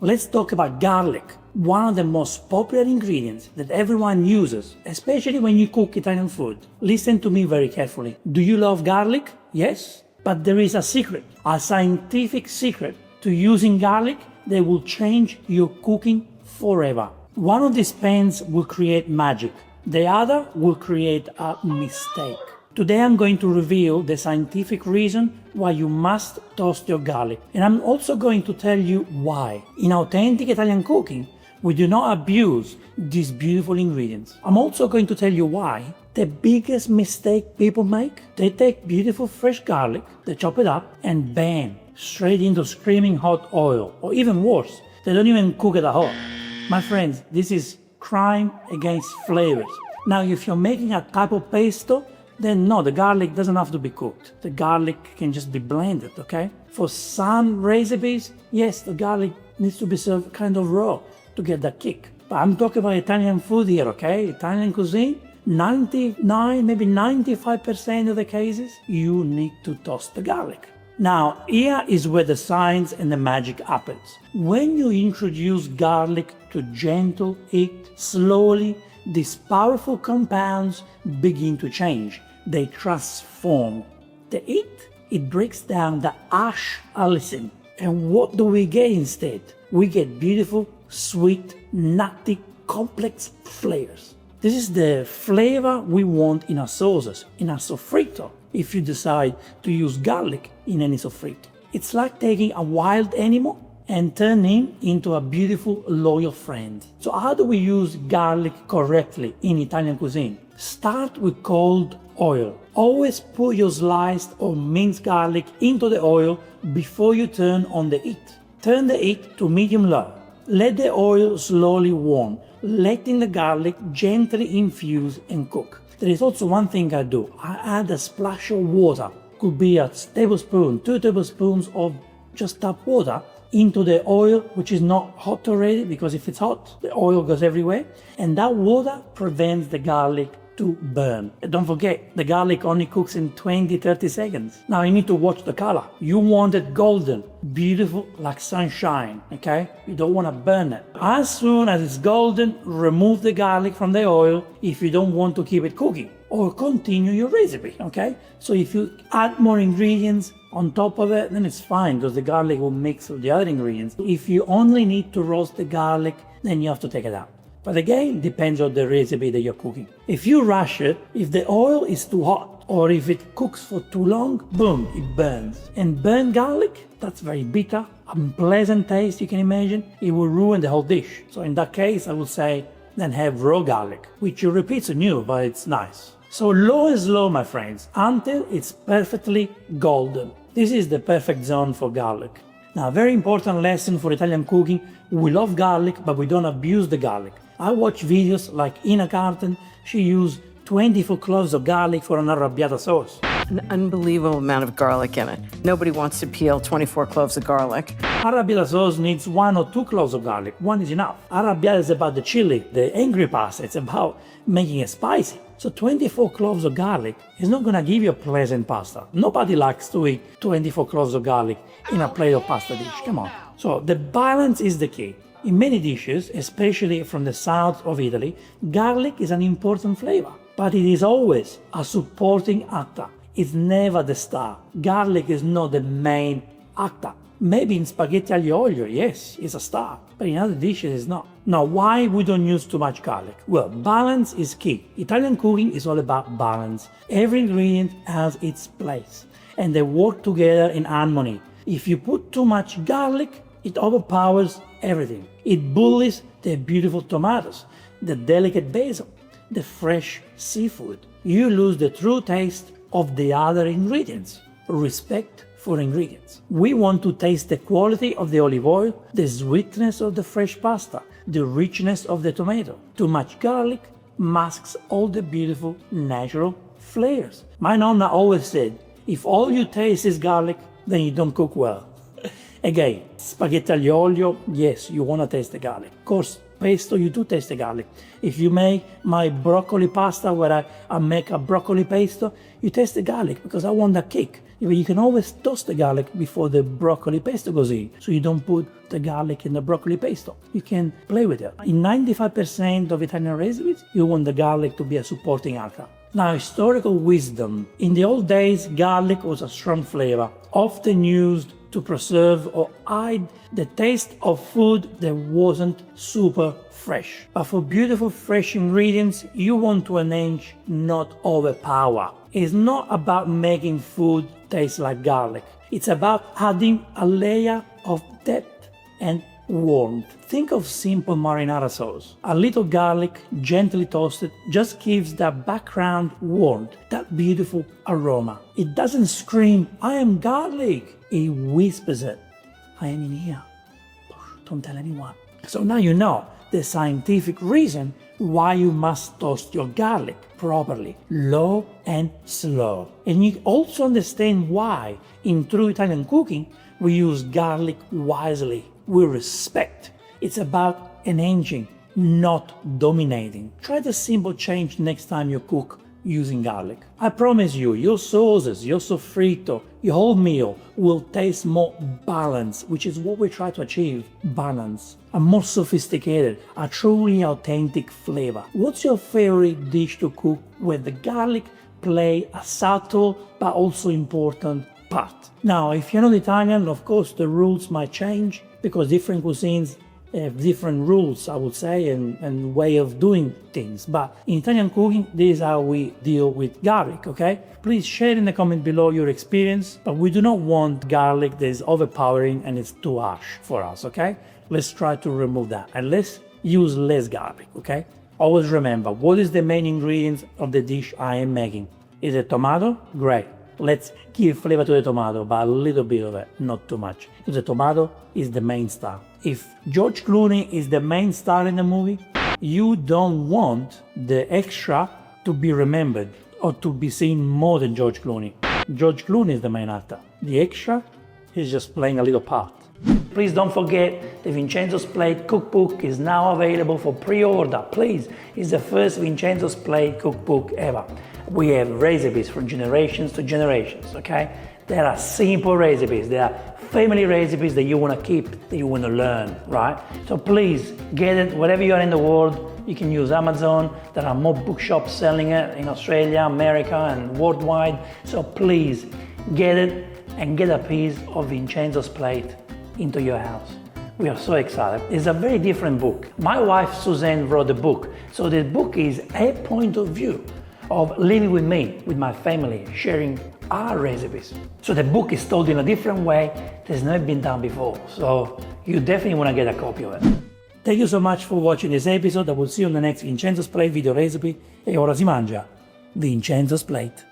Let's talk about garlic, one of the most popular ingredients that everyone uses, especially when you cook Italian food. Listen to me very carefully. Do you love garlic? Yes? But there is a secret, a scientific secret to using garlic that will change your cooking forever. One of these pans will create magic. The other will create a mistake. Today I'm going to reveal the scientific reason why you must toast your garlic. And I'm also going to tell you why. In authentic Italian cooking, we do not abuse these beautiful ingredients. I'm also going to tell you why the biggest mistake people make, they take beautiful fresh garlic, they chop it up and bam, straight into screaming hot oil. Or even worse, they don't even cook it at all. My friends, this is crime against flavors. Now, if you're making a type of pesto, then no, the garlic doesn't have to be cooked. The garlic can just be blended, okay? For some recipes, yes, the garlic needs to be served kind of raw to get that kick. But I'm talking about Italian food here, okay? Italian cuisine, 99, maybe 95% of the cases, you need to toast the garlic. Now, here is where the science and the magic happens. When you introduce garlic to gentle heat, slowly, these powerful compounds begin to change. They transform. The heat, it breaks down the ash allicin. And what do we get instead? We get beautiful, sweet, nutty, complex flavors. This is the flavor we want in our sauces, in our sofrito, if you decide to use garlic in any sofrito. It's like taking a wild animal and turning him into a beautiful, loyal friend. So how do we use garlic correctly in Italian cuisine? Start with cold oil. Always put your sliced or minced garlic into the oil before you turn on the heat. Turn the heat to medium-low. Let the oil slowly warm, letting the garlic gently infuse and cook. There is also one thing I do. I add a splash of water. Could be a tablespoon, 2 tablespoons of just tap water into the oil, which is not hot already, because if it's hot, the oil goes everywhere. And that water prevents the garlic to burn. And don't forget, the garlic only cooks in 20-30 seconds. Now you need to watch the color. You want it golden, beautiful, like sunshine, okay? You don't want to burn it. As soon as it's golden, remove the garlic from the oil if you don't want to keep it cooking, or continue your recipe, okay? So if you add more ingredients on top of it, then it's fine, because the garlic will mix with the other ingredients. If you only need to roast the garlic, then you have to take it out. But again, depends on the recipe that you're cooking. If you rush it, if the oil is too hot, or if it cooks for too long, boom, it burns. And burnt garlic, that's very bitter, unpleasant taste, you can imagine. It will ruin the whole dish. So in that case, I would say, then have raw garlic, which you repeat is new, but it's nice. So low and slow, my friends, until it's perfectly golden. This is the perfect zone for garlic. Now, a very important lesson for Italian cooking, we love garlic, but we don't abuse the garlic. I watch videos like Ina Carton, she used 24 cloves of garlic for an arrabbiata sauce. An unbelievable amount of garlic in it. Nobody wants to peel 24 cloves of garlic. Arrabbiata sauce needs 1 or 2 cloves of garlic. 1 is enough. Arrabbiata is about the chili, the angry pasta. It's about making it spicy. So 24 cloves of garlic is not gonna give you a pleasant pasta. Nobody likes to eat 24 cloves of garlic in a plate of pasta dish. Come on. So the balance is the key. In many dishes, especially from the south of Italy, garlic is an important flavor, but it is always a supporting actor. It's never the star. Garlic is not the main actor. Maybe in spaghetti aglio olio, yes, it's a star, but in other dishes it's not. Now, why we don't use too much garlic? Well, balance is key. Italian cooking is all about balance. Every ingredient has its place, and they work together in harmony. If you put too much garlic, it overpowers everything. It bullies the beautiful tomatoes, the delicate basil, the fresh seafood. You lose the true taste of the other ingredients. Respect for ingredients. We want to taste the quality of the olive oil, the sweetness of the fresh pasta, the richness of the tomato. Too much garlic masks all the beautiful natural flavors. My nonna always said, if all you taste is garlic, then you don't cook well. Again, spaghetti aglio olio, yes, you want to taste the garlic. Of course, pesto, you do taste the garlic. If you make my broccoli pasta where I make a broccoli pesto, you taste the garlic because I want that kick. But you can always toast the garlic before the broccoli pesto goes in, so you don't put the garlic in the broccoli pesto. You can play with it. In 95% of Italian recipes, you want the garlic to be a supporting actor. Now, historical wisdom. In the old days, garlic was a strong flavor, often used to preserve or hide the taste of food that wasn't super fresh. But for beautiful fresh ingredients, you want to enhance, not overpower. It's not about making food taste like garlic. It's about adding a layer of depth and warmth. Think of simple marinara sauce. A little garlic, gently toasted, just gives that background warmth, that beautiful aroma. It doesn't scream, "I am garlic." It whispers it, "I am in here. Don't tell anyone." So now you know the scientific reason why you must toast your garlic properly, low and slow. And you also understand why, in true Italian cooking, we use garlic wisely, with respect. It's about enhancing, not dominating. Try the simple change next time you cook using garlic. I promise you, your sauces, your sofrito, your whole meal will taste more balanced, which is what we try to achieve, balance. A more sophisticated, a truly authentic flavor. What's your favorite dish to cook where the garlic play a subtle but also important part? Now, if you're not Italian, of course, the rules might change because different cuisines have different rules, I would say, and way of doing things. But in Italian cooking, this is how we deal with garlic, okay? Please share in the comment below your experience, but we do not want garlic that is overpowering and it's too harsh for us, okay? Let's try to remove that and let's use less garlic, okay? Always remember, what is the main ingredients of the dish I am making? Is it tomato? Great. Let's give flavor to the tomato, but a little bit of it, not too much. Because the tomato is the main star. If George Clooney is the main star in the movie, you don't want the extra to be remembered or to be seen more than George Clooney. George Clooney is the main actor. The extra is just playing a little part. Please don't forget the Vincenzo's Plate cookbook is now available for pre-order. Please, it's the first Vincenzo's Plate cookbook ever. We have recipes from generations to generations, okay? There are simple recipes, there are family recipes that you want to keep, that you want to learn, right? So please get it wherever you are in the world. You can use Amazon. There are more bookshops selling it in Australia, America, and worldwide. So please get it and get a piece of Vincenzo's Plate into your house. We are so excited. It's a very different book. My wife Suzanne wrote the book. So the book is a point of view of living with me, with my family, sharing our recipes. So the book is told in a different way that's never been done before. So you definitely want to get a copy of it. Thank you so much for watching this episode. I will see you on the next Vincenzo's Plate video recipe. E ora si mangia Vincenzo's Plate.